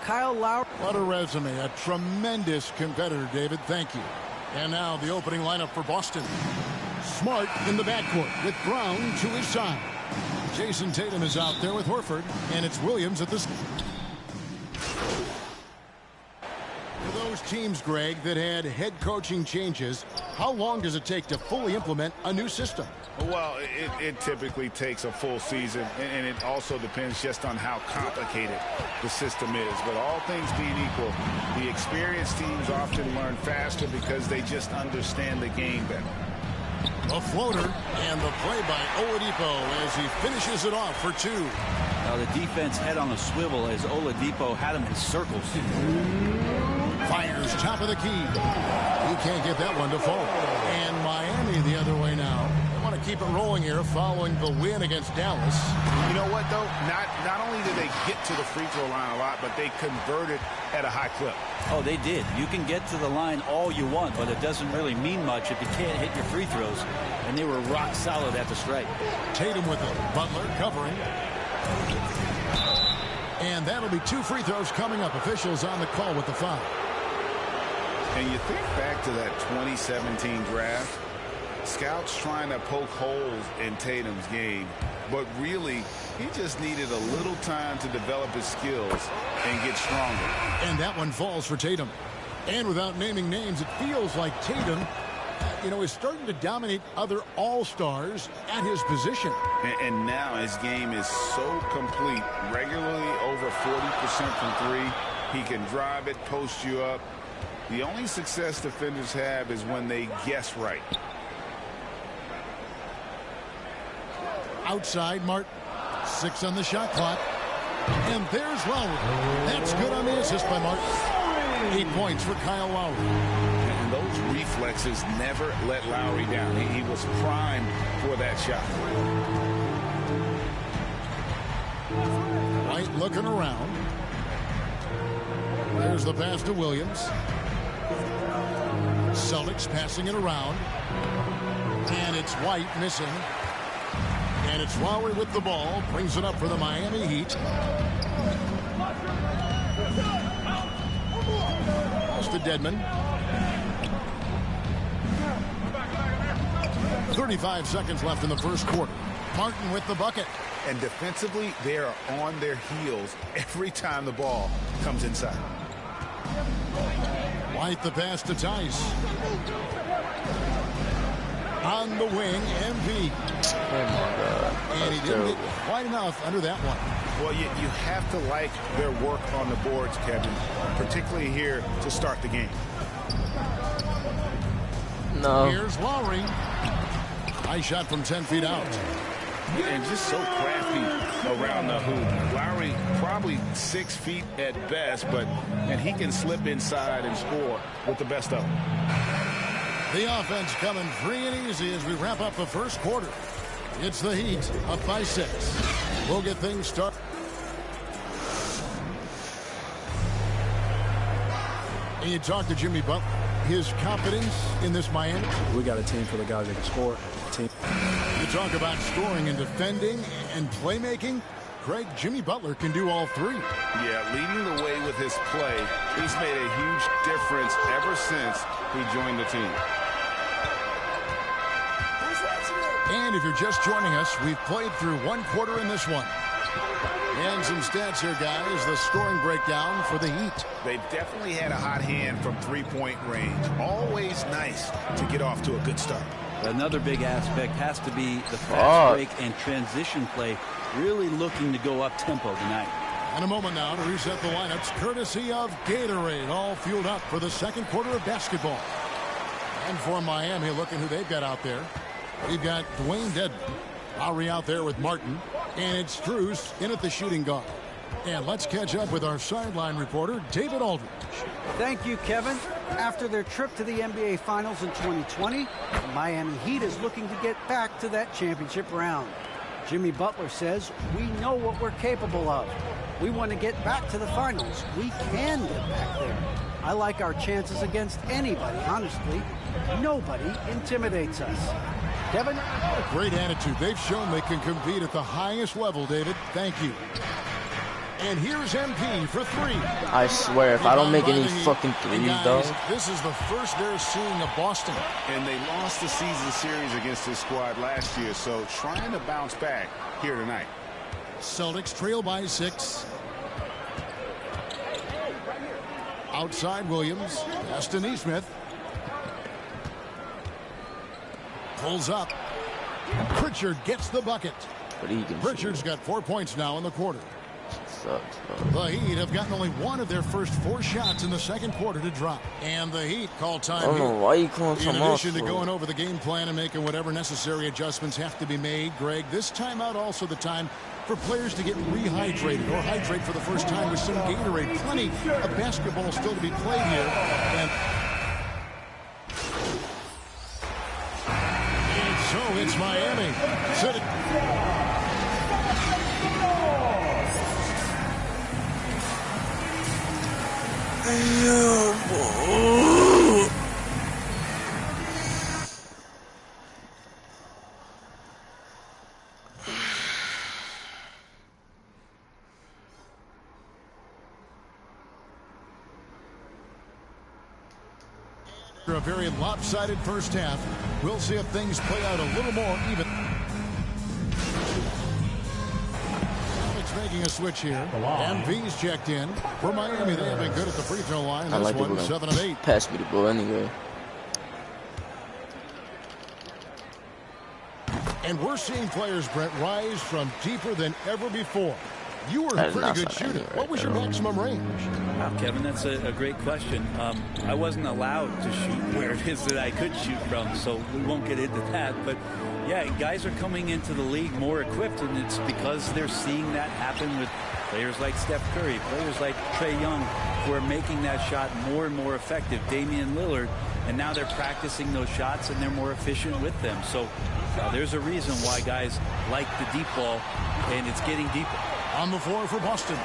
Kyle Lowry. What a resume. A tremendous competitor, David. Thank you. And now the opening lineup for Boston. Smart in the backcourt with Brown to his side. Jason Tatum is out there with Horford, and it's Williams at the... For those teams, Greg, that had head coaching changes, how long does it take to fully implement a new system? Well, it typically takes a full season, and it also depends just on how complicated the system is. But all things being equal, the experienced teams often learn faster because they just understand the game better. A floater, and the play by Oladipo as he finishes it off for two. Now the defense head on a swivel as Oladipo had him in circles. Fires top of the key. He can't get that one to fall. And Miami the other way now. They want to keep it rolling here following the win against Dallas. You know what, though? Not only did they get to the free throw line a lot, but they converted at a high clip. Oh, they did. You can get to the line all you want, but it doesn't really mean much if you can't hit your free throws. And they were rock solid at the stripe. Tatum with it. Butler covering. And that'll be two free throws coming up. Officials on the call with the foul. And you think back to that 2017 draft, scouts trying to poke holes in Tatum's game, but really he just needed a little time to develop his skills and get stronger. And that one falls for Tatum. And without naming names, it feels like Tatum, is starting to dominate other all-stars at his position. And now his game is so complete, regularly over 40% from three. He can drive it, post you up. The only success defenders have is when they guess right. Outside, Martin. 6 on the shot clock. And there's Lowry. That's good on the assist by Martin. 8 points for Kyle Lowry. And those reflexes never let Lowry down. He was primed for that shot. White looking around. There's the pass to Williams. Celtics passing it around. And it's White missing. And it's Lowry with the ball. Brings it up for the Miami Heat. Pass to Dedmon. 35 seconds left in the first quarter. Martin with the bucket. And defensively, they are on their heels every time the ball comes inside. White the pass to Tice. On the wing, MP. Oh my God. And he didn't get quite enough under that one. Well, you have to like their work on the boards, Kevin, particularly here to start the game. No. Here's Lowry. High shot from 10 feet out. And just so crafty around the hoop. Lowry probably 6 feet at best, and he can slip inside and score with the best of them. The offense coming free and easy as we wrap up the first quarter. It's the Heat up by 6. We'll get things started. And you talk to Jimmy Butler. His confidence in this Miami. We got a team for the guys that can score. You talk about scoring and defending and playmaking. Craig, Jimmy Butler can do all three. Yeah, leading the way with his play. He's made a huge difference ever since he joined the team. And if you're just joining us, we've played through one quarter in this one. And some stats here, guys. The scoring breakdown for the Heat. They've definitely had a hot hand from three-point range. Always nice to get off to a good start. Another big aspect has to be the fast break and transition play. Really looking to go up-tempo tonight. And a moment now to reset the lineups, courtesy of Gatorade. All fueled up for the second quarter of basketball. And for Miami, looking who they've got out there. We've got Dwayne Dedmon. Lowry out there with Martin. And it's Strus in at the shooting guard. And let's catch up with our sideline reporter, David Aldridge. Thank you, Kevin. After their trip to the NBA Finals in 2020, the Miami Heat is looking to get back to that championship round. Jimmy Butler says, we know what we're capable of. We want to get back to the finals. We can get back there. I like our chances against anybody, honestly. Nobody intimidates us. Kevin? What a great attitude. They've shown they can compete at the highest level, David. Thank you. And here's MP for 3. I swear, if I don't make any fucking threes, though. This is the first they're seeing of Boston. And they lost the season series against this squad last year, so trying to bounce back here tonight. Celtics trail by 6. Outside Williams. Pass to Neesmith. Pulls up. Pritchard gets the bucket. But he can Pritchard's got 4 points now in the quarter. Sucks, The Heat have gotten only one of their first 4 shots in the second quarter to drop. And the Heat call time I don't know why you calling in some off. addition to going over the game plan and making whatever necessary adjustments have to be made, Greg, this timeout also the time for players to get rehydrated or hydrate for the first time with some Gatorade. Plenty of basketball still to be played here. And so it's Miami. A very lopsided first half. We'll see if things play out a little more even. Making a switch here. MV's checked in. For Miami, they have been good at the free throw line. I This like one, it 7 of 8. Pass me the ball anyway. And we're seeing players, Brett, rise from deeper than ever before. You were a pretty good shooter. What was your maximum range? Wow, Kevin, that's a great question. I wasn't allowed to shoot where it is that I could shoot from, so we won't get into that. But, yeah, guys are coming into the league more equipped, and it's because they're seeing that happen with players like Steph Curry, players like Trae Young, who are making that shot more and more effective, Damian Lillard, and now they're practicing those shots, and they're more efficient with them. So there's a reason why guys like the deep ball, and it's getting deeper. On the floor for Boston.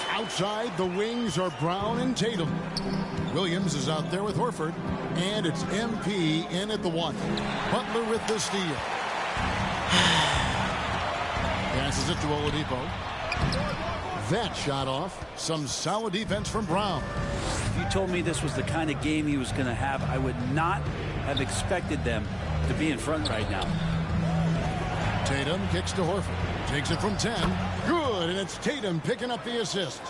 Outside, the wings are Brown and Tatum. Williams is out there with Horford. And it's MP in at the 1. Butler with the steal. Passes it to Oladipo. That shot off. Some solid defense from Brown. If you told me this was the kind of game he was going to have, I would not have expected them to be in front right now. Tatum kicks to Horford. Takes it from 10. Good, and it's Tatum picking up the assist.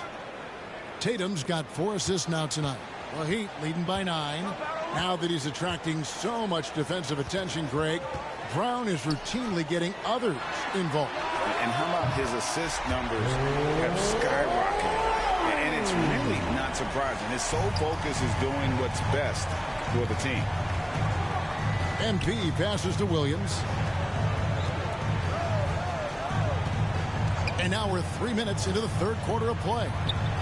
Tatum's got 4 assists now tonight. The Heat leading by 9. Now that he's attracting so much defensive attention, Greg, Brown is routinely getting others involved. And how about his assist numbers have skyrocketed? And it's really not surprising. His sole focus is doing what's best for the team. MP passes to Williams. And now we're 3 minutes into the third quarter of play.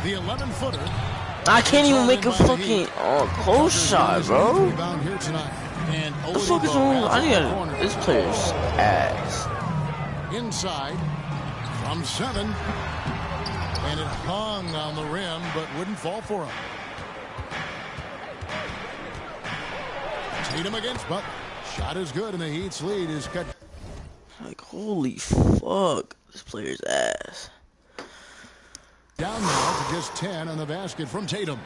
The 11-footer. I can't even make a fucking close shot, bro. Rebound here tonight. And What the fuck is wrong? I need this player's ass. Inside from 7. And it hung on the rim, but wouldn't fall for him. Tatum against Butler. Shot is good, and the Heat's lead is cut. Like, holy fuck. This player's ass. Down now to just 10 on the basket from Tatum.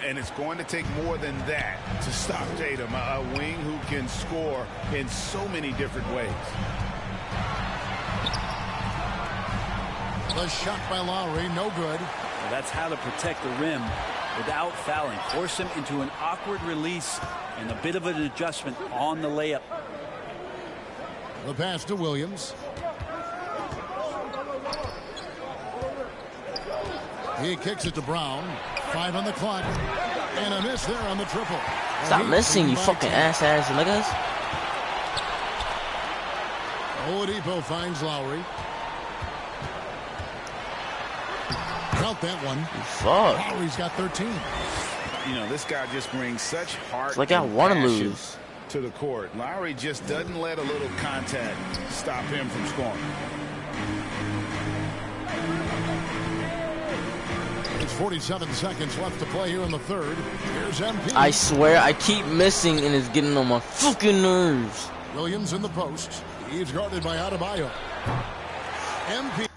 And it's going to take more than that to stop Tatum, a wing who can score in so many different ways. The shot by Lowry, no good. Well, that's how to protect the rim without fouling. Force him into an awkward release and a bit of an adjustment on the layup. The pass to Williams. He kicks it to Brown. 5 on the clock. And a miss there on the triple. Stop missing, you fucking ass niggas. Oladipo finds Lowry. Count that one. Fuck. Lowry's got 13. You know, this guy just brings such heart It's like I and want to passion lose. to the court. Lowry just doesn't let a little contact stop him from scoring. It's 47 seconds left to play here in the third. Here's MP. I swear, I keep missing and it's getting on my fucking nerves. Williams in the post. He's guarded by Adebayo. MP.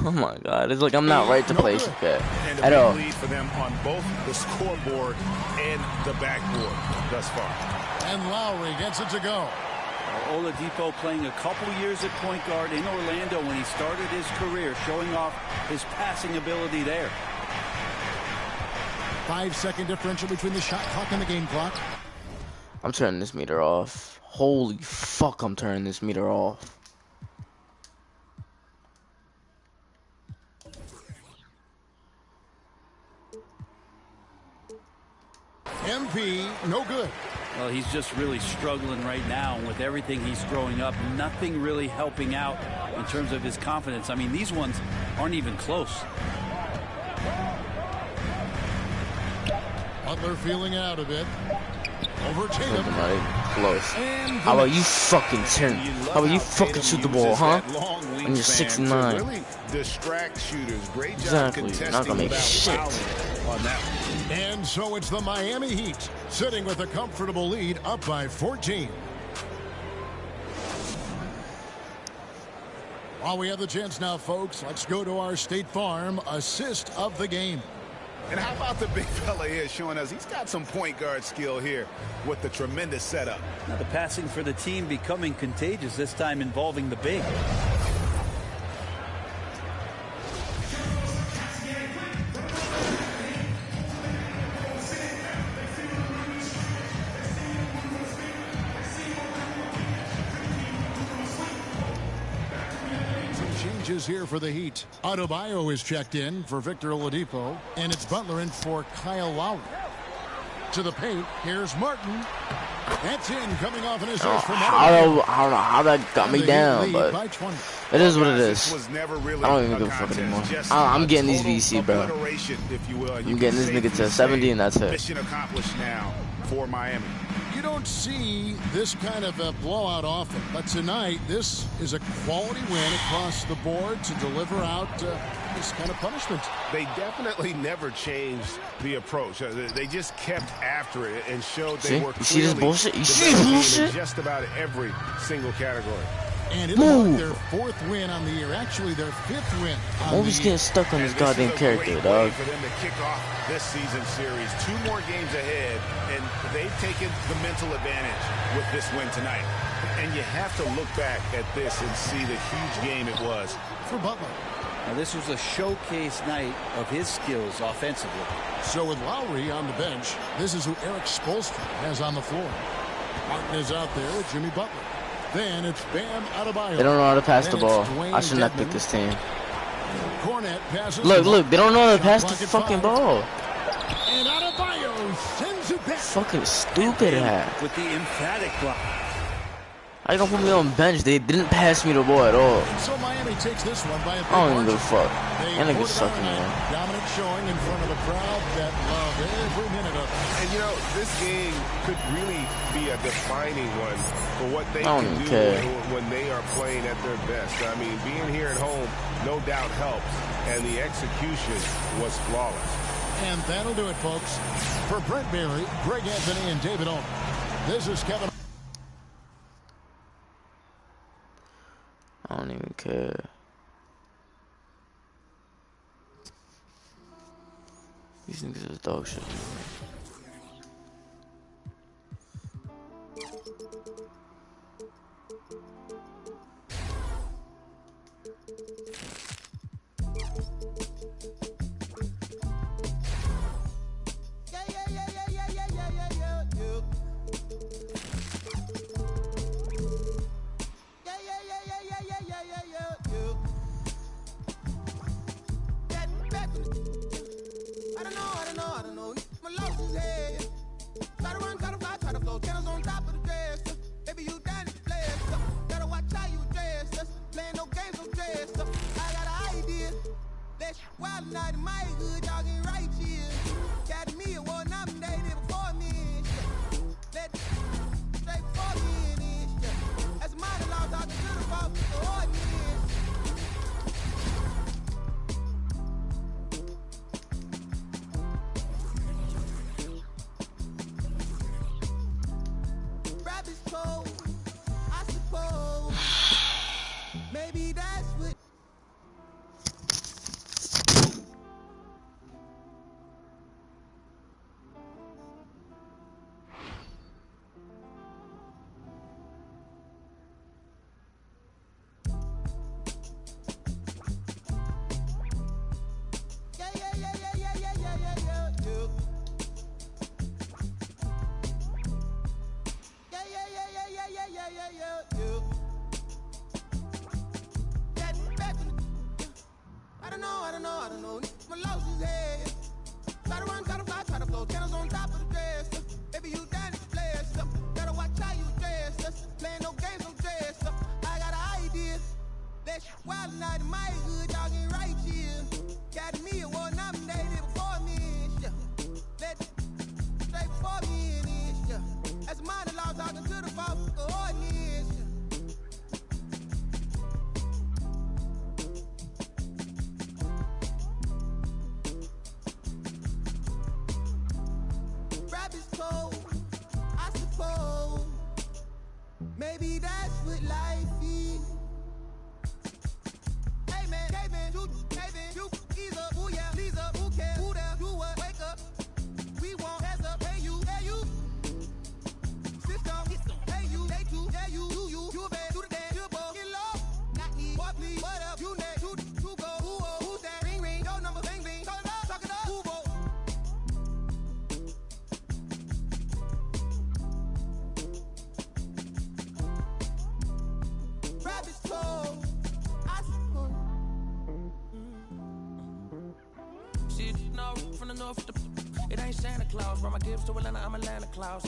Oh my God! It's like I'm not right to play okay And a at big all. lead for them on both the scoreboard and the backboard thus far. And Lowry gets it to go. Oladipo playing a couple years at point guard in Orlando when he started his career, showing off his passing ability there. 5-second differential between the shot clock and the game clock. I'm turning this meter off. Holy fuck! I'm turning this meter off. MP, no good. Well, he's just really struggling right now. And with everything he's throwing up, nothing really helping out in terms of his confidence. I mean, these ones aren't even close. Butler feeling out of it. Over Tatum. Not even close. And How about you fucking turn? How about you fucking shoot the ball, huh? And you're 6'9". Really distract shooters. Great job Exactly. contesting Not gonna make without shit. fouling on that one. And so it's the Miami Heat sitting with a comfortable lead up by 14. While we have the chance now, folks, let's go to our State Farm assist of the game. And how about the big fella here showing us he's got some point guard skill here with the tremendous setup. Now the passing for the team becoming contagious, this time involving the big. Changes here for the Heat. Adebayo is checked in for Victor Oladipo, and it's Butler in for Kyle Lowry. To the paint, here's Martin. That's in, coming off an assist from I don't know how that got me down, but it is what it This is. was never really I don't even a give a fuck contest, anymore. just I'm a getting these total VC, bro. obliteration, if you will. I'm getting this nigga to 70, and that's it. Mission accomplished now for Miami. You don't see this kind of a blowout often, but tonight this is a quality win across the board to deliver out this kind of punishment. They definitely never changed the approach. They just kept after it and showed they See? were You see this clearly bullshit? You the see best this team bullshit? in just about every single category. And it'll mark their 4th win on the year. Actually, their 5th win on the Always year. getting stuck on this And goddamn is a character, great dog. way for them to kick off this season series. 2 more games ahead, and they've taken the mental advantage with this win tonight. And you have to look back at this and see the huge game it was For Butler. Now this was a showcase night of his skills offensively. So with Lowry on the bench, this is who Eric Spoelstra has on the floor. Martin is out there with Jimmy Butler. Then it's Bam Adebayo. They don't know how to pass the Then it's ball. Dwayne I should not Dedmon. pick this team. Cornet passes. Look, they don't know how to Shot pass clock the at fucking 5. ball. And Adebayo sends it back. Fucking stupid ass. With the emphatic block. How you gonna put me on bench? They didn't pass me the ball at all. So Miami takes this one by a big I don't even give a margin. fuck. They That nigga put it sucking, on. man. Dominant showing in front of a crowd that love every minute of it. And, you know, this game could really be a defining one for what they I don't can even do care. when they are playing at their best. I mean, being here at home no doubt helps, and the execution was flawless. And that'll do it, folks. For Brent Berry, Greg Anthony, and David Owen, this is Kevin. I don't even care. These niggas is dog shit. I don't know. My loss is head. Try to run, try to fly, try to flow. Channels on top of the dress. Maybe that's what life is. Hey man, you, either, who yeah, please up, who cares, who there, do what, wake up. We want hands up, hey you, system, hey you, they too, yeah you bad, do the dance, you boy, get low, not me, boy please, what up, you next, who go, who's that, ring, your number, bing, talk it up, who go. Rabbit's toe, I suppose. Shit, no, from the north, it ain't Santa Claus. Brought my gifts to Atlanta, I'm Atlanta Claus.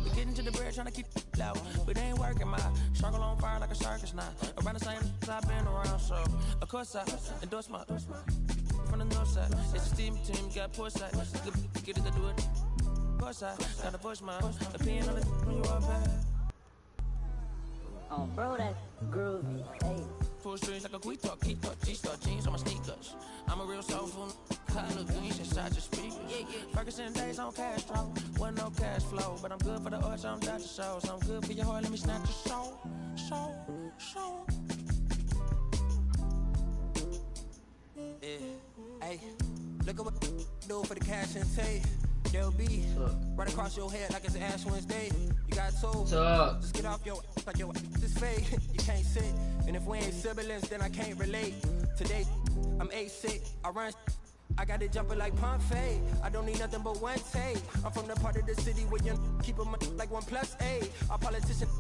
We getting to the bread, trying to keep it loud. But it ain't working, my struggle on fire like a circus now. Around the same I've been around, so of course I endorse my from the north side. It's a steam team, got poor side. Get it to do it. Poor side, gotta push my opinion on it when you are bad. Oh, bro, that's groovy. Hey. Full strings like a quick talk, keep talk, G-star jeans on my sneakers. I'm a real soulful, color greens inside your speakers. Ferguson days on Castro, wasn't no cash flow, but I'm good for the arts, I'm Dr. Shows. I'm good for your heart, let me snatch your soul. Yeah, hey, look at what do for the cash and take. They'll be right across your head like it's Ash Wednesday. You got told, just get off your like your this fake. You can't sit, and if we ain't siblings, then I can't relate. Today, I'm 8'6", I run. I got it jumping like Pompeii. I don't need nothing but one take. I'm from the part of the city where you keep them like 1+8. Our politicians.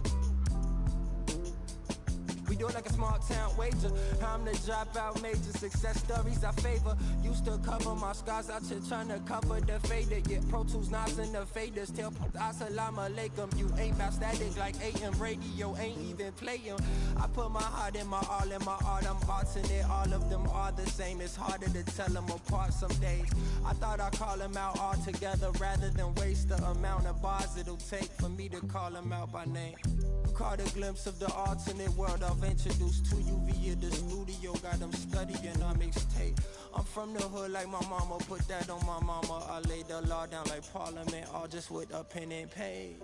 We do it like a small town wager. I'm the dropout major, success stories I favor. Used to cover my scars out here trying to cover the fader. Yeah, Pro Tools, Nas and the faders. Tell Assalamu alaikum. You ain't about static like AM radio, ain't even playing. I put my heart in my all in my art. I'm alternate, all of them are the same. It's harder to tell them apart some days. I thought I'd call them out all together rather than waste the amount of bars it'll take for me to call them out by name. Caught a glimpse of the alternate world I've introduced to you via the studio. Got them studying on mixtape. I'm from the hood like my mama, put that on my mama. I laid the law down like Parliament, all just with a pen and page.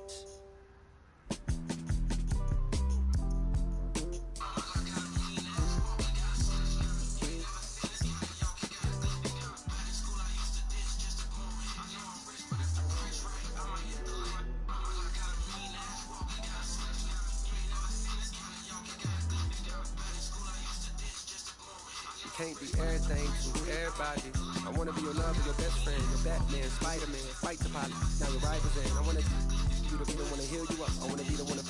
Can't be everything to everybody. I wanna be your lover, your best friend, your Batman, Spider-Man, fight the pilot. Now your rivals in. I wanna you to be the one to heal you up. I wanna be the one to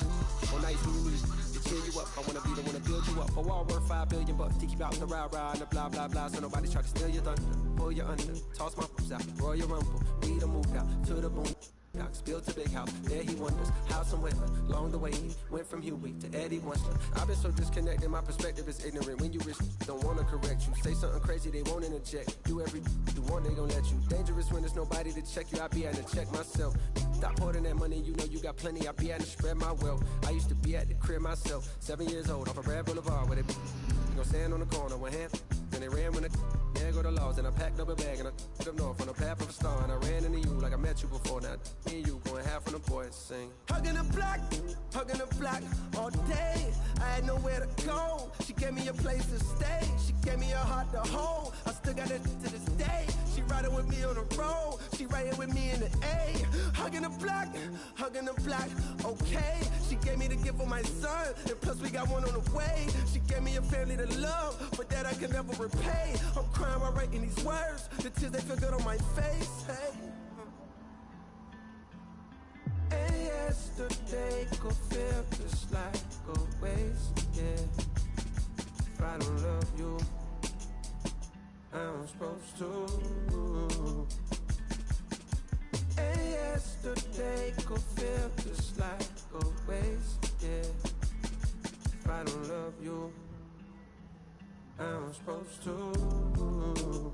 on nights when you need to cheer you up. I wanna be the one to build you up. A wall worth $5 billion to keep out the rah-rah and the blah blah blah. So nobody try to steal your thunder, pull you under, toss my foot out, Royal Rumble. We done moved out to the boom. Built a big house, there he wonders how somewhere along the way he went from Huey to Eddie Munster. I've been so disconnected, my perspective is ignorant. When you risk, don't wanna correct you. Say something crazy, they won't interject. Do every you want, they gon' let you. Dangerous when there's nobody to check you. I be having to check myself. Stop hoarding that money, you know you got plenty. I be having to spread my wealth. I used to be at the crib myself, 7 years old, off a Red Boulevard where they you gon' stand on the corner with hand. Then they ran when there go the laws, and I packed up a bag and I took up north on the path of a star, and I ran into you like I met you before. Now me and you going half on the boys sing. Hugging the block all day. I had nowhere to go. She gave me a place to stay. She gave me a heart to hold. I still got it to this day. She riding with me on the road. She riding with me in the A. Hugging the block, okay. She gave me the gift of my son, and plus we got one on the way. She gave me a family to love, but that I can never repay. I'm crying while writing these words. The tears they feel good on my face. Hey. And yesterday could feel just like a waste, yeah. If I don't love you, I'm supposed to. And yesterday could feel just like a waste, yeah. If I don't love you, I'm supposed to.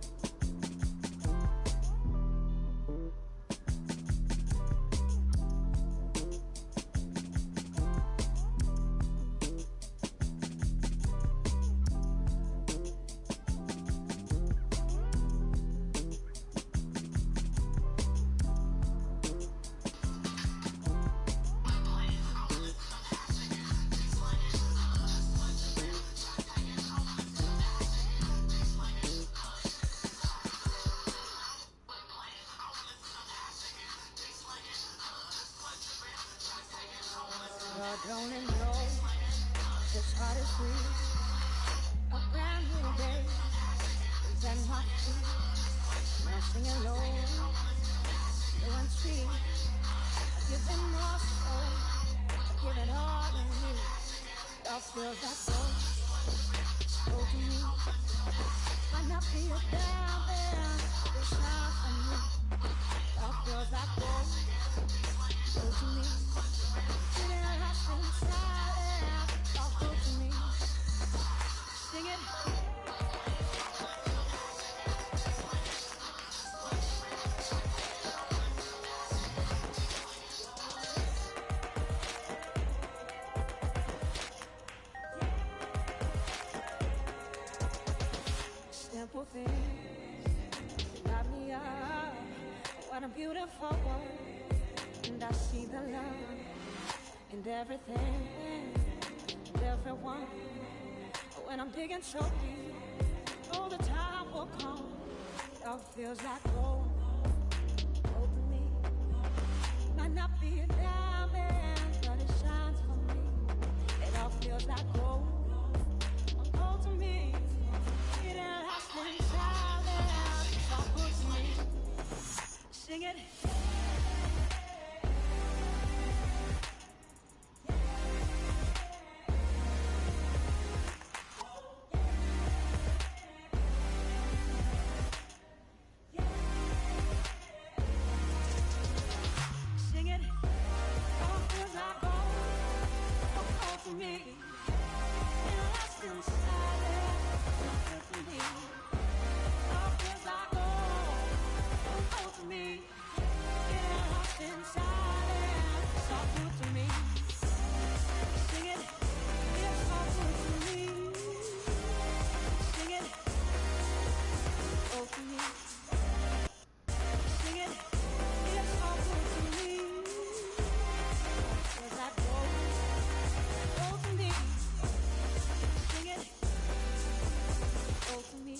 Don't it know this heart is free? A brand new day is at my feet. Now singing low, slow and sweet. I give them more soul, I give it all to me. It all feels like gold, go to me. Might not be a damn thing, it shines for me. It all feels like gold, go to me. Feeling lost inside, it all go to me. Sing it. Simple things light me up. What a beautiful world, and I see the love in everything and everyone. When I'm digging so deep, all the time will come. It all feels like gold, gold to me. Might not be a diamond, but it shines for me. It all feels like gold, gold to me. It ain't lasting silence, it's all good to me. Sing it. Sing it. All feels like gold, gold to me. It ain't lasting silence, it's all good to me. All feels like gold, gold to me. It ain't lasting silence, it's all good to me. Sing it. It's all good to me. Sing it. Oh, to me. Sing it. It's all good to me. Feels like gold, gold to me. Sing it. Oh, to me.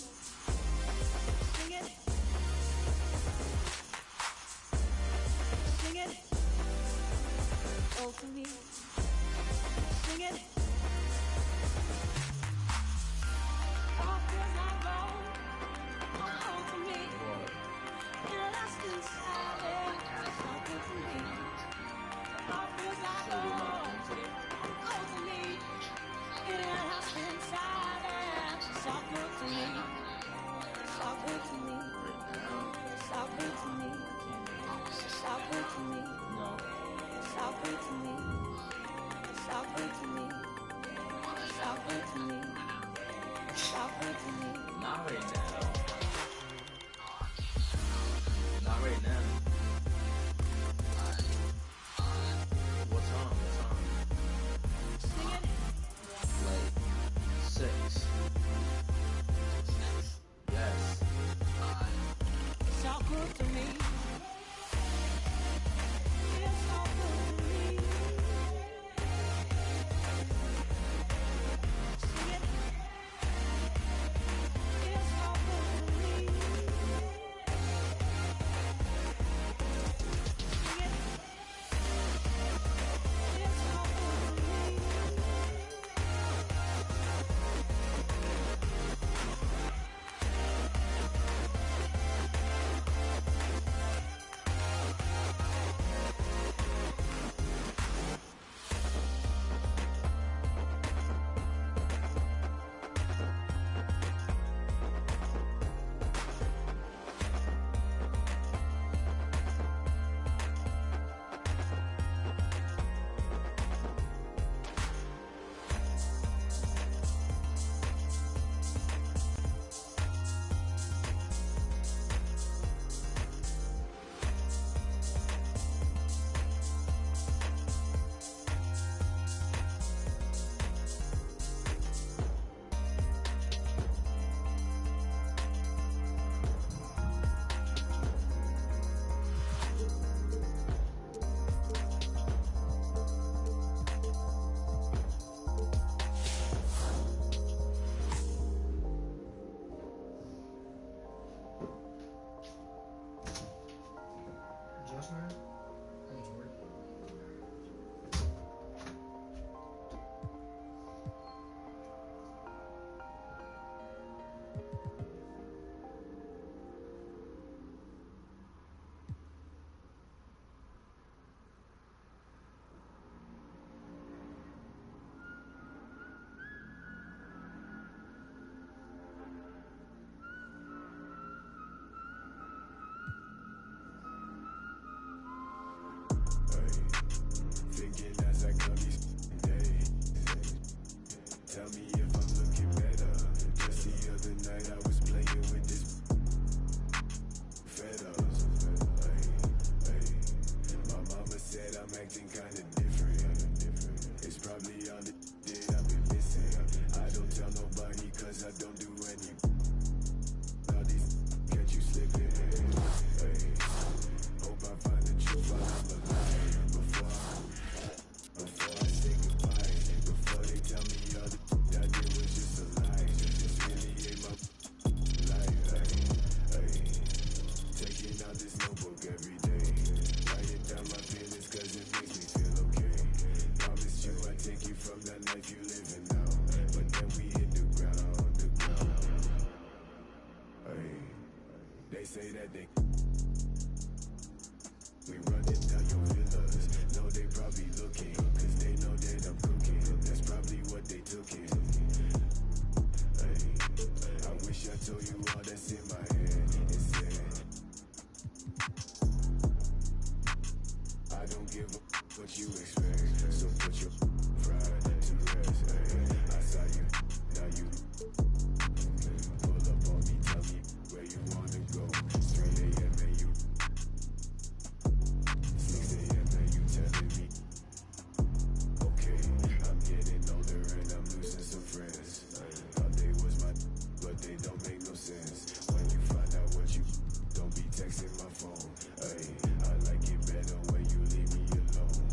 Sing it. Sing it. Oh, to me. Sing it. All feels like gold, gold to me. It lasts inside it, it's all good to me. All feels like gold, gold to me. It lasts inside it, it's all good to me. It's all good to me. It's all good to me. It's all good to me. It's all good to me. It's all good to me. It's all good to me. It's all good to me. Not right now. Not right now. What's on? What's on? Sing it. Like 6. Yes. It's all good to me. It's all good to me. Sing it. It's all good to me. Sing it. It's all good to me. thinking as I come these days. Tell me if I'm looking better. Just the other night I was playing with this fed up. My mama said I'm acting kinda different. It's probably all the shit I've been missing. I don't tell nobody cause I don't do any. All these catch you slipping. Hope I find the truth while I'm alive. Before I say goodbye. Before they tell me all the I did was just a lie. This really ain't my life. Taking out this notebook every day. Writing down my feelings cause it makes me feel okay. Promised you I'd take you from that life you living now. But then we hit the ground. They say that they we running down your villas. No, they probably looking, cause they know that I'm cooking. That's probably what they took in. I wish I told you all that's in my head. Instead, I don't give a what you expect. So put your pride to rest. I saw you, now you pull up on me, tell me where you wanna go. 3 a.m. and you 6 a.m. and you telling me, okay, I'm getting older and I'm losing some friends. Thought they was my, but they don't make no sense. When you find out what you, don't be texting my phone. I like it better when you leave me alone.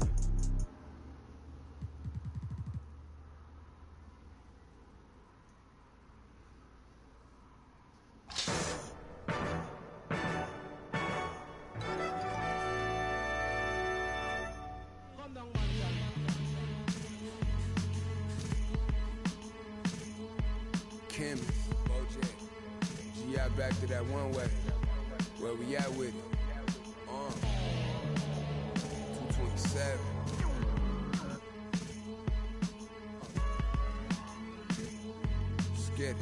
Kim, Bojack, G.I. back to that one way. Where we at with it? 227. Let's get it.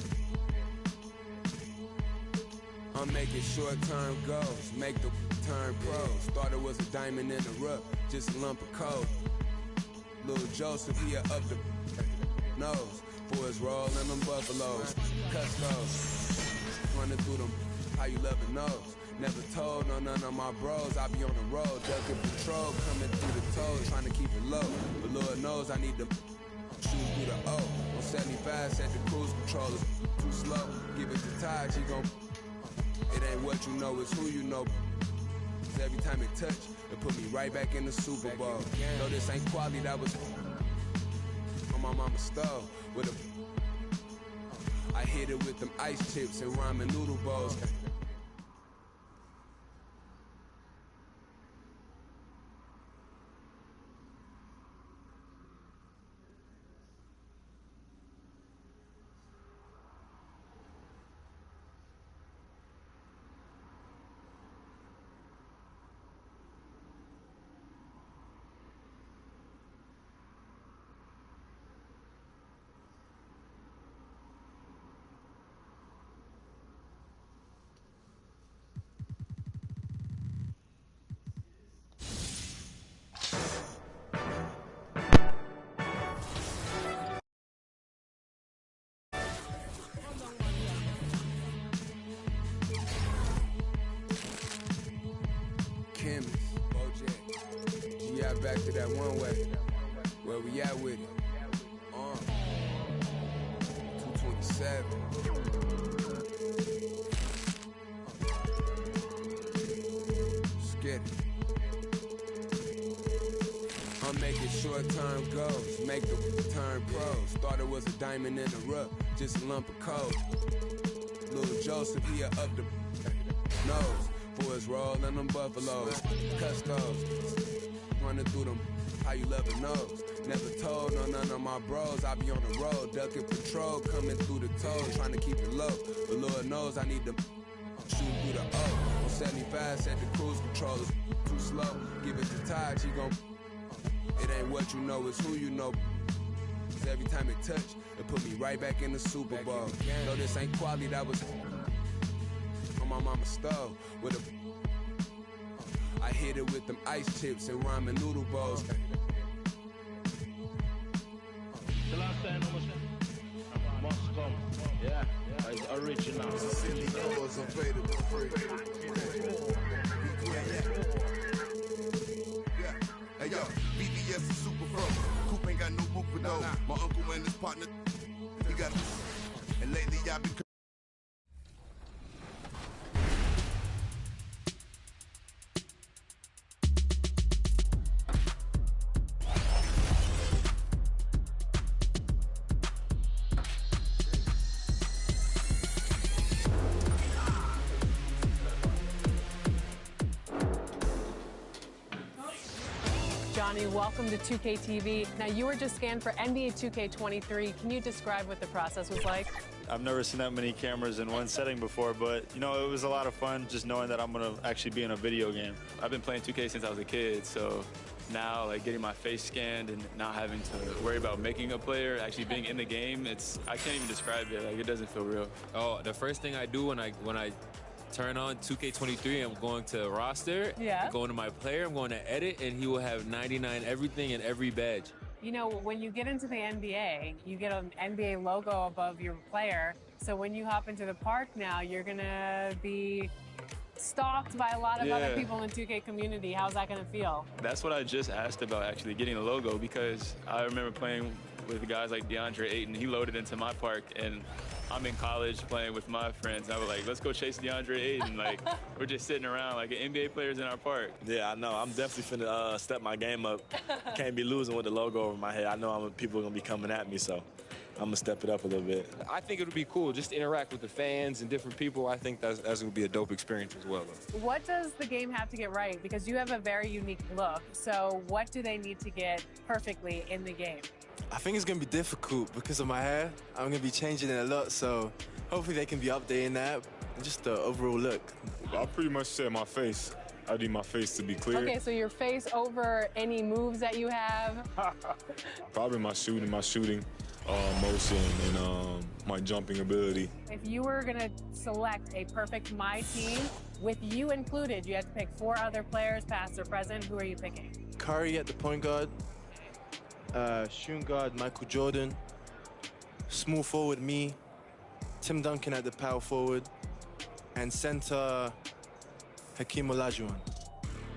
I'm making short-term goals, make the turn pros. Thought it was a diamond in the rough, just a lump of coal. Little Joseph, he up the nose. Boys rolling them buffaloes, custos, running through them, how you love the nose. Never told none of my bros, I be on the road, ducking patrol, coming through the toes, trying to keep it low. But Lord knows I need to shoot through the O. 175, set the cruise controller, too slow, give it to Taj, he gon' it ain't what you know, it's who you know. Cause every time it touch, it put me right back in the Super Bowl. No, this ain't quality, that was on my mama's stove with a I hit it with them ice chips and ramen noodle bowls. Kim, Bojack, G.I. back to that one way. Where we at with it? 227. Let's get it. I'm making short-term goals, make the turn pros. Thought it was a diamond in the rough, just a lump of coal. Little Joseph, he up the nose. Boys rolling them buffaloes, custos, running through them, how you love the nose. Never told none of my bros, I be on the road, ducking patrol, coming through the toes, trying to keep it low. But Lord knows I need to shoot through the O. 175, set the cruise controllers, too slow, give it to Taj, he gon' it ain't what you know, it's who you know. Cause every time it touch, it put me right back in the Super Bowl. No, this ain't quality, that was on my mama's stove with a I hit it with them ice chips and ramen noodle bowls. Yeah, it's original. Hey yo, BBS is super pro. Coop ain't got no roof with no. My uncle and his partner, he got. And lately I've been. Johnny, welcome to 2K TV. Now, you were just scanned for NBA 2K23. Can you describe what the process was like? I've never seen that many cameras in one setting before, but, you know, it was a lot of fun just knowing that I'm going to actually be in a video game. I've been playing 2K since I was a kid, so now, like, getting my face scanned and not having to worry about making a player, actually being in the game, I can't even describe it. Like, it doesn't feel real. Oh, the first thing I do when I turn on 2K23, I'm going to roster, I'm going to my player, I'm going to edit, and he will have 99 everything and every badge. You know, when you get into the NBA, you get an NBA logo above your player. So when you hop into the park now, you're going to be stalked by a lot of other people in the 2K community. How's that going to feel? That's what I just asked about, actually, getting a logo, because I remember playing with guys like DeAndre Ayton. He loaded into my park, and I'm in college playing with my friends. I was like, let's go chase DeAndre Ayton. Like, we're just sitting around like NBA players in our park. Yeah, I know. I'm definitely finna step my game up. Can't be losing with the logo over my head. I know people are going to be coming at me, so I'm going to step it up a little bit. I think it would be cool just to interact with the fans and different people. I think that's going to be a dope experience as well. What does the game have to get right? Because you have a very unique look. So what do they need to get perfectly in the game? I think it's going to be difficult because of my hair. I'm going to be changing it a lot, so hopefully they can be updating that. And just the overall look. I pretty much said my face. I need my face to be clear. Okay, so your face over any moves that you have? Probably my shooting motion and my jumping ability. If you were going to select a perfect My Team, with you included, you had to pick 4 other players, past or present. Who are you picking? Curry at the point guard. Shooting guard, Michael Jordan. Small forward, me. Tim Duncan at the power forward. And center, Hakeem Olajuwon.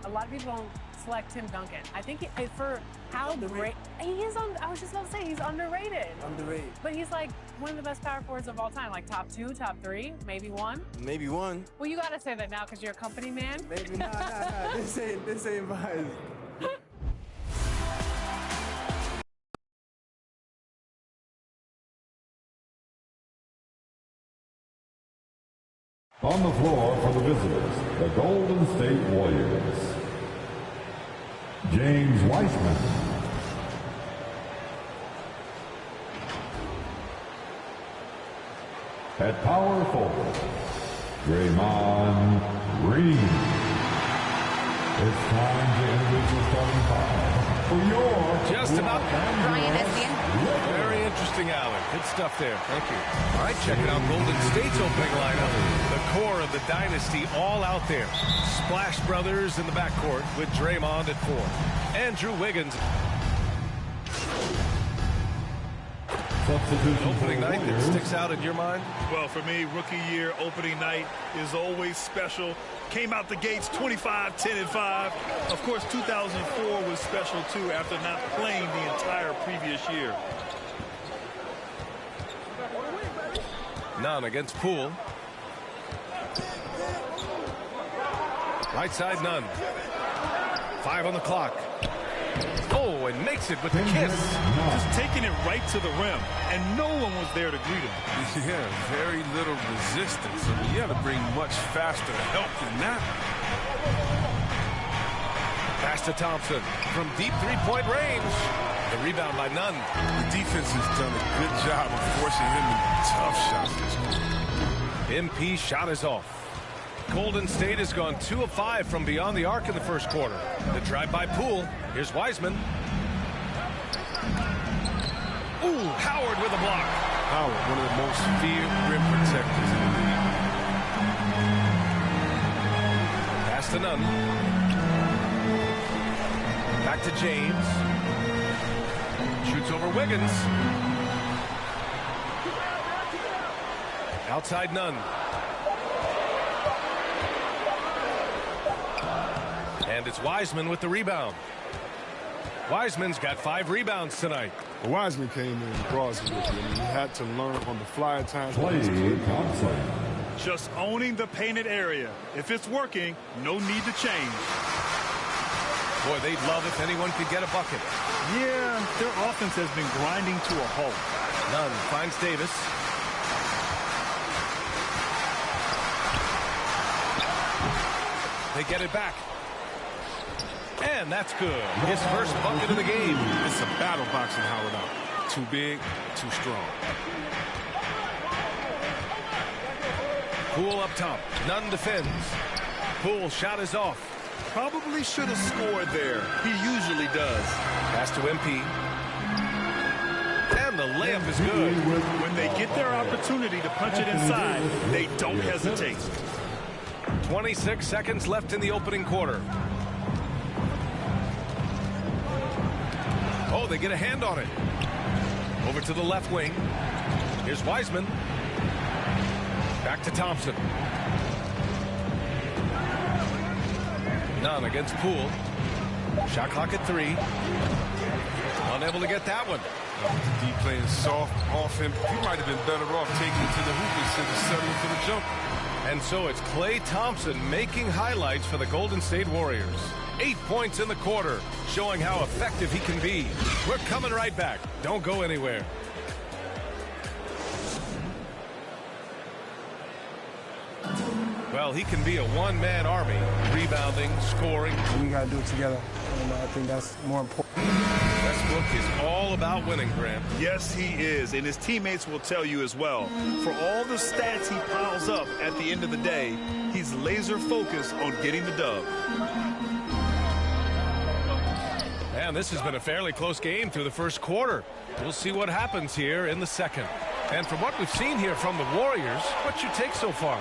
A lot of people don't select Tim Duncan. I think for how great he is I was just about to say, he's underrated. Underrated. But he's like one of the best power forwards of all time. Like top 2, top 3, maybe 1. Maybe 1. Well, you got to say that now because you're a company man. Maybe, nah. This ain't mine. On the floor for the visitors, the Golden State Warriors. James Wiseman. At power forward, Draymond Green. It's time to introduce the starting five for your just about Brian Estienne. Very interesting, Alan. Good stuff there. Thank you. All right, checking out Golden State's opening lineup. The core of the dynasty all out there. Splash Brothers in the backcourt with Draymond at 4. Andrew Wiggins. Opening night that sticks out in your mind? Well, for me, rookie year opening night is always special. Came out the gates 25, 10, and 5. Of course, 2004 was special, too, after not playing the entire previous year. Nunn against Poole. Right side, Nunn. 5 on the clock. Oh, and makes it with the kiss. Just taking it right to the rim, and no one was there to greet him. Yeah, very little resistance. I mean, you got to bring much faster help than that. Pass to Thompson from deep three-point range. The rebound by Nunn. The defense has done a good job of forcing him into tough shots. MP shot is off. Golden State has gone 2 of 5 from beyond the arc in the first quarter. The drive by Poole. Here's Wiseman. Ooh, Howard with a block. Howard, one of the most feared rim protectors in the league. Pass to Nunn. Back to James. Shoots over Wiggins. Outside Nunn. And it's Wiseman with the rebound. Wiseman's got 5 rebounds tonight. Well, Wiseman came in and brought us with him. He had to learn on the fly at times. Just owning the painted area. If it's working, no need to change. Boy, they'd love if anyone could get a bucket. Yeah, their offense has been grinding to a halt. Nunn finds Davis. They get it back. And that's good. His first bucket of the game. It's a battle boxing Howard out. Too big, too strong. Poole up top. Nunn defends. Poole shot is off. Probably should have scored there. He usually does. Pass to MP. And the layup is good. When they get their opportunity to punch it inside, they don't hesitate. 26 seconds left in the opening quarter. Oh, they get a hand on it. Over to the left wing. Here's Wiseman. Back to Thompson. Nunn against Poole. Shot clock at 3. Unable to get that one. D playing soft off him. He might have been better off taking it to the hoop instead of settling for the jump. And so it's Klay Thompson making highlights for the Golden State Warriors. 8 points in the quarter, showing how effective he can be. We're coming right back. Don't go anywhere. Well, he can be a one-man army, rebounding, scoring. We got to do it together, and I think that's more important. Westbrook is all about winning, Graham. Yes, he is, and his teammates will tell you as well. For all the stats he piles up at the end of the day, he's laser focused on getting the dub. Man, this has been a fairly close game through the first quarter. We'll see what happens here in the second. And from what we've seen here from the Warriors, what's your take so far?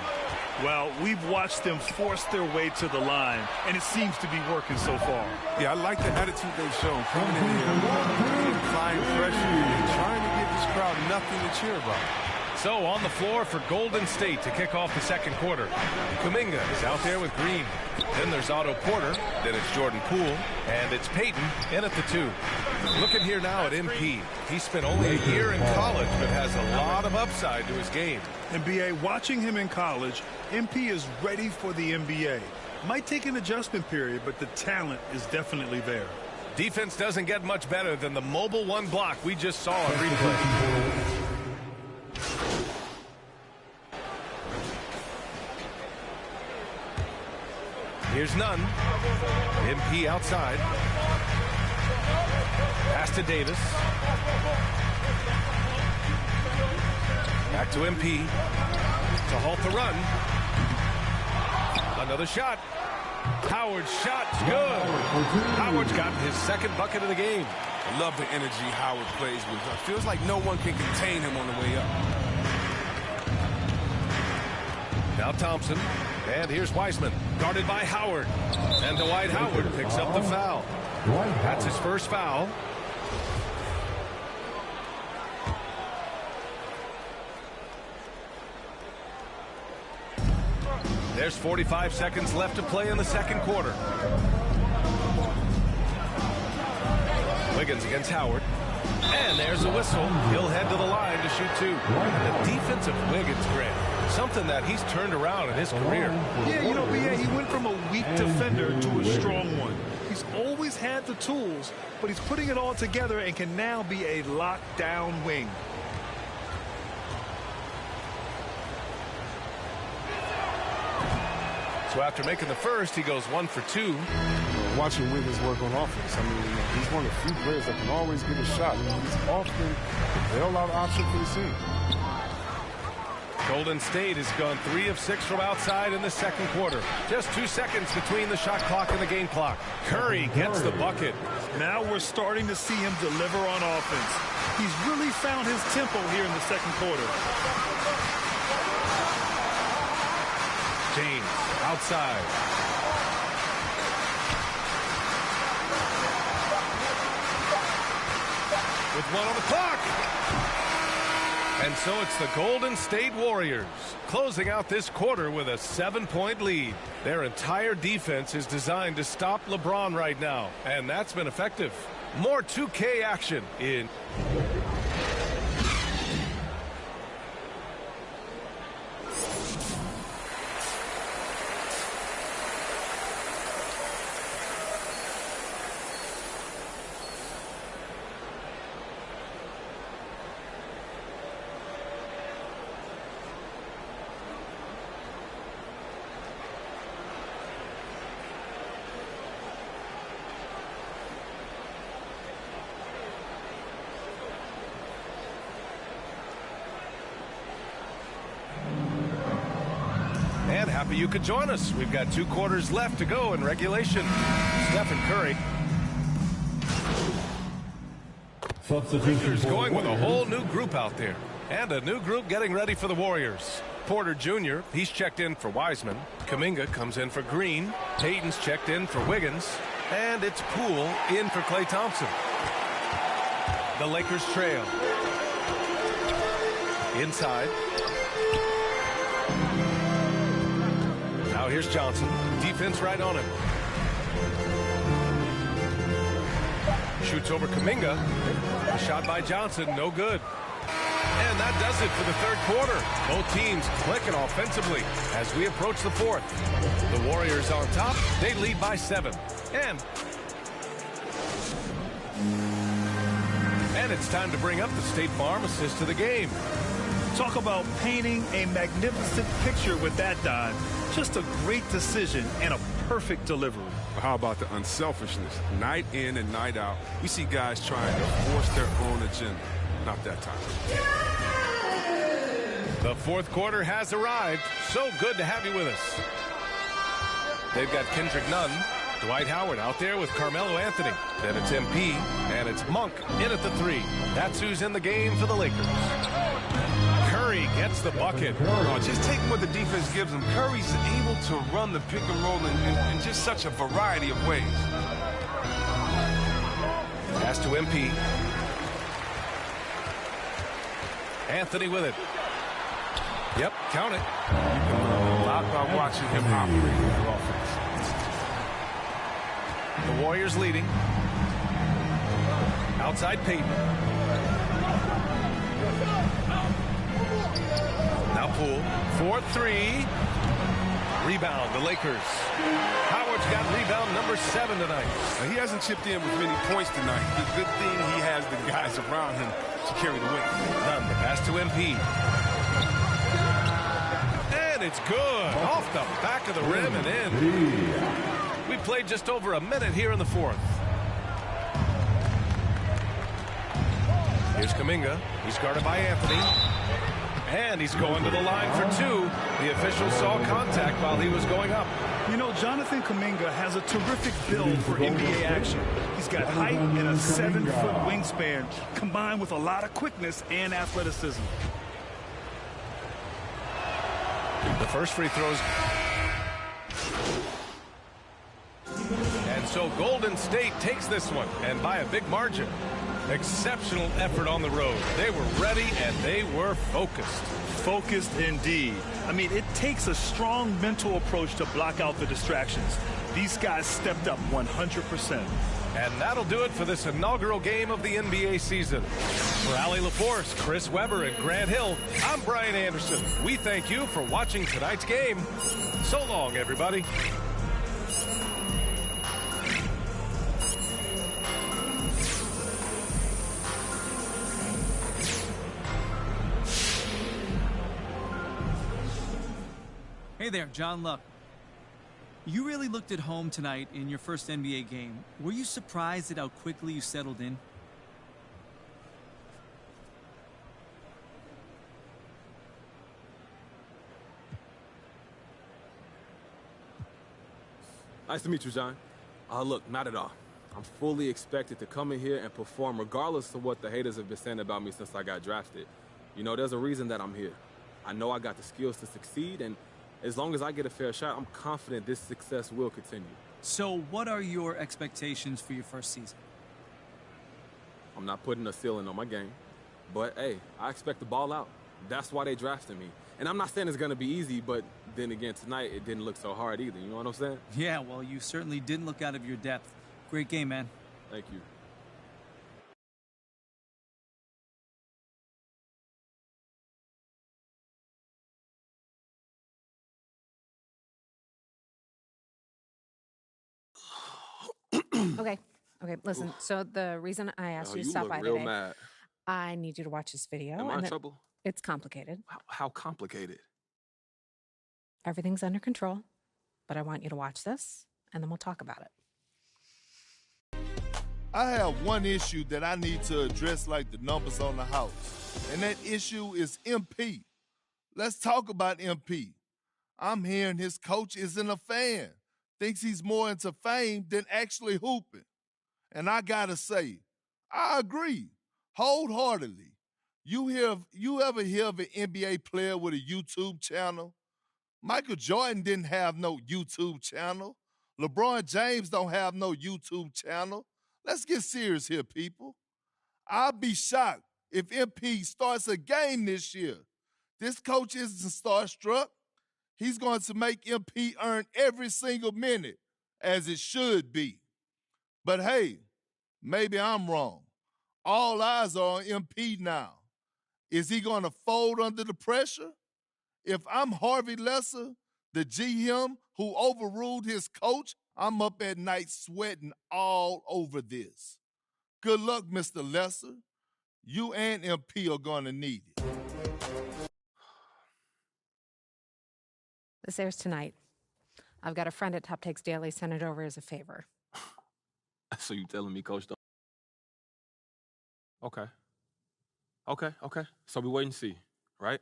Well, we've watched them force their way to the line, and it seems to be working so far. Yeah, I like the attitude they've shown. Coming in here, applying pressure, and trying to give this crowd nothing to cheer about. So on the floor for Golden State to kick off the second quarter. Kuminga is out there with Green. Then there's Otto Porter. Then it's Jordan Poole. And it's Payton in at the 2. Looking here now at MP. He spent only a year in college, but has a lot of upside to his game. And B.A., watching him in college, MP is ready for the NBA. Might take an adjustment period, but the talent is definitely there. Defense doesn't get much better than the mobile one block we just saw on replay. Here's Nunn. MP outside. Pass to Davis. Back to MP. To halt the run. Another shot. Howard's shot's good. Howard's got his second bucket of the game. I love the energy Howard plays with. It feels like no one can contain him on the way up. Now Thompson. And here's Wiseman, guarded by Howard. And Dwight Howard picks up the foul. That's his first foul. There's 45 seconds left to play in the second quarter. Wiggins against Howard. And there's a whistle. He'll head to the line to shoot 2. The defense of Wiggins, Grant. Something that he's turned around in his career. Yeah, you know, B.A., he went from a weak defender to a strong one. He's always had the tools, but he's putting it all together and can now be a lockdown wing. So after making the first, he goes 1 for 2. Watching Wiggins work on offense, I mean, he's one of the few players that can always get a shot. He's often a bailout option for the team. Golden State has gone 3 of 6 from outside in the second quarter. Just 2 seconds between the shot clock and the game clock. Curry gets the bucket. Now we're starting to see him deliver on offense. He's really found his tempo here in the second quarter. James outside. With 1 on the clock. And so it's the Golden State Warriors closing out this quarter with a 7-point lead. Their entire defense is designed to stop LeBron right now, and that's been effective. More 2K action in... And happy you could join us. We've got 2 quarters left to go in regulation. Stephen Curry. Lakers going with a whole new group out there. And a new group getting ready for the Warriors. Porter Jr., he's checked in for Wiseman. Kuminga comes in for Green. Payton's checked in for Wiggins. And it's Poole in for Klay Thompson. The Lakers trail. Inside. Now here's Johnson. Defense right on him. Shoots over Kuminga. A shot by Johnson, no good. And that does it for the third quarter. Both teams clicking offensively as we approach the fourth. The Warriors on top. They lead by 7. And it's time to bring up the State Farm assist to the game. Talk about painting a magnificent picture with that, Don. Just a great decision and a perfect delivery. How about the unselfishness? Night in and night out, we see guys trying to force their own agenda. Not that time. The fourth quarter has arrived. So good to have you with us. They've got Kendrick Nunn, Dwight Howard out there with Carmelo Anthony. Then it's MP, and it's Monk in at the 3. That's who's in the game for the Lakers. Curry gets the bucket. Oh, just take what the defense gives him. Curry's able to run the pick and roll in just such a variety of ways. Pass to MP. Anthony with it. Yep, count it. You can learn a lot by watching him operate their offense. The Warriors leading. Outside Payton. Now Poole. 4-3. Rebound, the Lakers. Howard's got rebound number 7 tonight. Now, he hasn't chipped in with many points tonight. The good thing he has the guys around him to carry the weight. None. The pass to MP. And it's good. Off the back of the rim and in. We played just over a minute here in the fourth. Here's Kuminga. He's guarded by Anthony. And he's going to the line for 2. The official saw contact while he was going up. You know, Jonathan Kuminga has a terrific build for NBA action. He's got height and a 7-foot wingspan, combined with a lot of quickness and athleticism. The first free throws. And so Golden State takes this one, and by a big margin. Exceptional effort on the road. They were ready and they were focused. Focused indeed. I mean, it takes a strong mental approach to block out the distractions. These guys stepped up 100%. And that'll do it for this inaugural game of the NBA season. For Allie LaForce, Chris Webber, and Grant Hill, I'm Brian Anderson. We thank you for watching tonight's game. So long, everybody. Hey there, John Luck. You really looked at home tonight in your first NBA game. Were you surprised at how quickly you settled in? Nice to meet you, John. Look, not at all. I'm fully expected to come in here and perform regardless of what the haters have been saying about me since I got drafted. You know, there's a reason that I'm here. I know I got the skills to succeed, and as long as I get a fair shot, I'm confident this success will continue. So what are your expectations for your first season? I'm not putting a ceiling on my game. But, hey, I expect to ball out. That's why they drafted me. And I'm not saying it's going to be easy, but then again, tonight it didn't look so hard either. You know what I'm saying? Yeah, well, you certainly didn't look out of your depth. Great game, man. Thank you. Okay, listen. So the reason I asked you to you stop look by real today, mad. I need you to watch this video. Am I in and trouble? It's complicated. How complicated? Everything's under control, but I want you to watch this, and then we'll talk about it. I have one issue that I need to address like the numbers on the house, and that issue is MP. Let's talk about MP. I'm hearing his coach isn't a fan, thinks he's more into fame than actually hooping. And I gotta say, I agree wholeheartedly. You ever hear of an NBA player with a YouTube channel? Michael Jordan didn't have no YouTube channel. LeBron James don't have no YouTube channel. Let's get serious here, people. I'll be shocked if MP starts a game this year. This coach isn't starstruck. He's going to make MP earn every single minute, as it should be. But hey, maybe I'm wrong. All eyes are on MP now. Is he going to fold under the pressure? If I'm Harvey Lesser, the GM who overruled his coach, I'm up at night sweating all over this. Good luck, Mr. Lesser. You and MP are going to need it. This airs tonight. I've got a friend at Top Takes Daily sent it over as a favor. So you telling me, Coach? Okay. So we wait and see, right?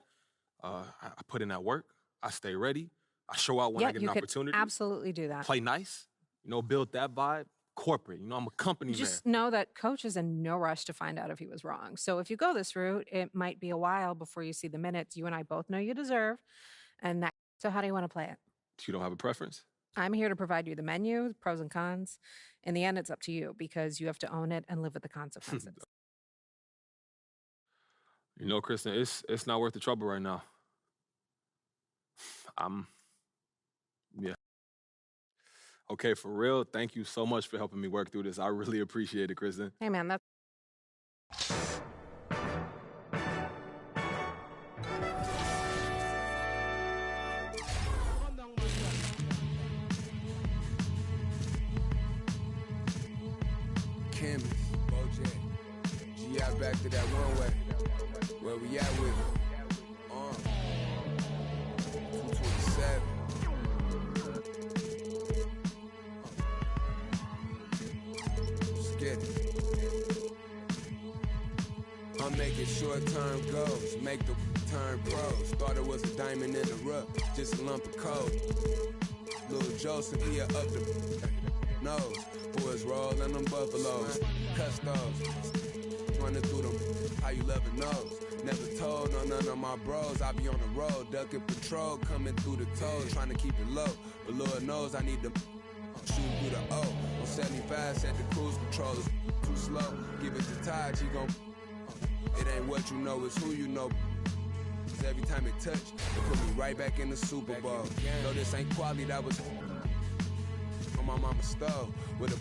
I put in that work. I stay ready. I show out when I get an opportunity. Could absolutely do that. Play nice. Build that vibe. Corporate. I'm a company man. Just know that Coach is in no rush to find out if he was wrong. So if you go this route, it might be a while before you see the minutes you and I both know you deserve. So how do you want to play it? You don't have a preference? I'm here to provide you the menu, pros and cons. In the end, it's up to you because you have to own it and live with the consequences. Kristen, it's not worth the trouble right now. Yeah. Okay, for real, thank you so much for helping me work through this. I really appreciate it, Kristen. Hey, man, that's... Kimmy, Bojack, G.I. back to that one way. Where we at with it? 227. Let's get it. I'm making short-term goals, make the turn pros. Thought it was a diamond in the rough, just a lump of coal. Little Joseph, he up the nose. Boys rolling them buffaloes, custos. Running through them, how you loving those? Never told on none of my bros. I be on the road, ducking patrol, coming through the toes, trying to keep it low. But Lord knows I need to shoot through the O. On 75, set the cruise controllers too slow. Give it to Taj, he gon' it ain't what you know, it's who you know. Every time it touch, it put me right back in the Super Bowl. No, this ain't quality, that was on my mama's stove with a.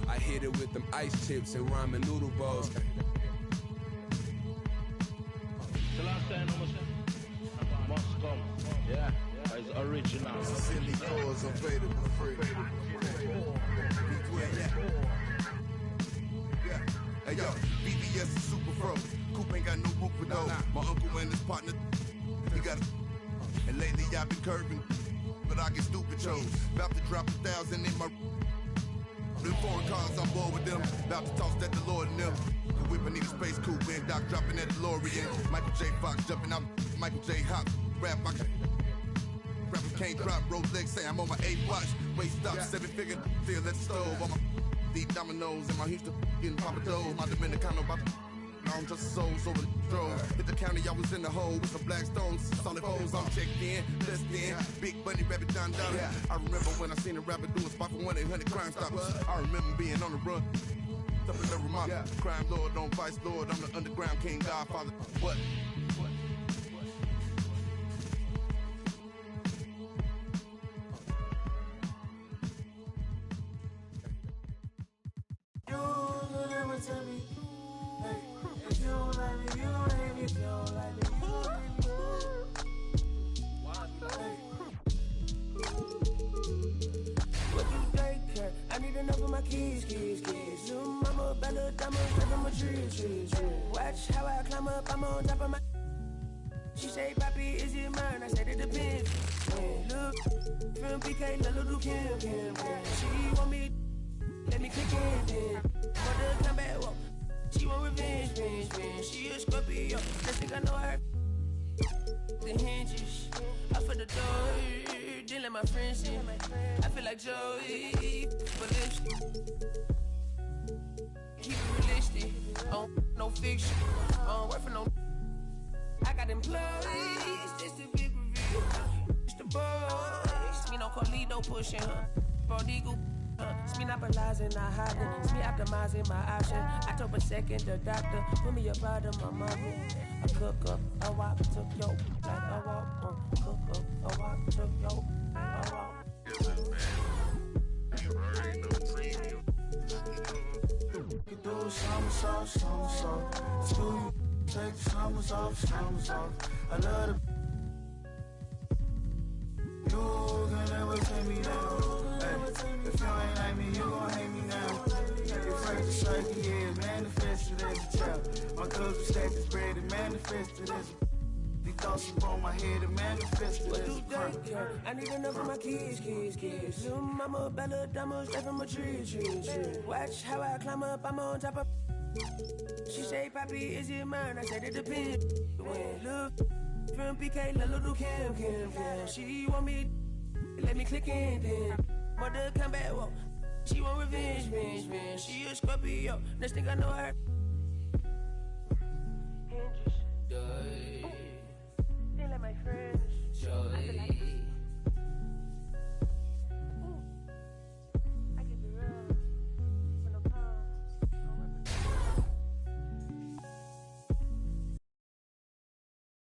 I hit it with them ice chips and ramen noodle bowls. The last time must come. Yeah, it's original. Silly cause available free. Hey yo, BBS is super froze. Coop ain't got no roof for those. My uncle and his partner, he got. And lately I've been curving, but I get stupid chose. About to drop 1,000 in my. Them foreign cars on board with them. About to toss that DeLorean in them. The whip, I need a space coupe and Doc dropping that DeLorean. Michael J. Fox jumping out. Michael J. Hop. Rap, rapper can't drop. Rolex say I'm on my 8 watch. Waist up, 7-figure. Still at the stove. On my deep dominoes in my Houston. Getting Papa Doe. My Dominicano about to. I don't trust the souls over the drove. Hit the county, I was in the hole with some black stones, solid foes. I'm checked in, blessed in. Big Bunny, Rabbit, Don Dollar. I remember when I seen a rapper do a spot for 1-800 Crime Stoppers. I remember being on the run. up in the Ramada. Crime lord on vice lord, I'm the underground king, godfather. What? You will never tell me. Hey, if you don't like me, you don't hate me. If you don't like me, you don't hate me. What you daycare? I need enough of my kids. Little mama, Bella, diamonds, straight from a tree. Watch how I climb up, I'm on top of my. She say, Papi, is it mine? I said it depends. Look, from PK, little Kim. She want me, let me click in then. Mother come back, whoa. She want revenge. She a Scorpio, let's think I know her. The hinges, I for the door, then let my friends in. I feel like Joey, but keep it realistic, no fiction, work for no. I got employees, this the big review. It's the boys, me no Carlito pushing her. Prodigal, it's me not monopolizing, not hiding. It's me optimizing my option. I told a second the doctor, put me up out of my mama. I cook up, a walk, took yo, like a walk. Cook up, a walk, took yo, like a walk. You already know premium. You do a somersault. Screw you, take the summers off. I love the. You can never take me down. Hey, if you ain't like me, you gon' hate me now. You're first to circle, yeah, manifested as a child. My cousin stacked his bread and manifested as a. These thoughts upon my head and manifested as a crime. I need enough of my kids. Little mama, Bella, diamonds, straight from a tree. Watch how I climb up, I'm on top of. She say, Papi, is it mine? I said it depends. Look, from PK, little Kim. She want me, let me click in then. Mother come back, whoa. She want revenge. She a Scorpio, next thing I know her.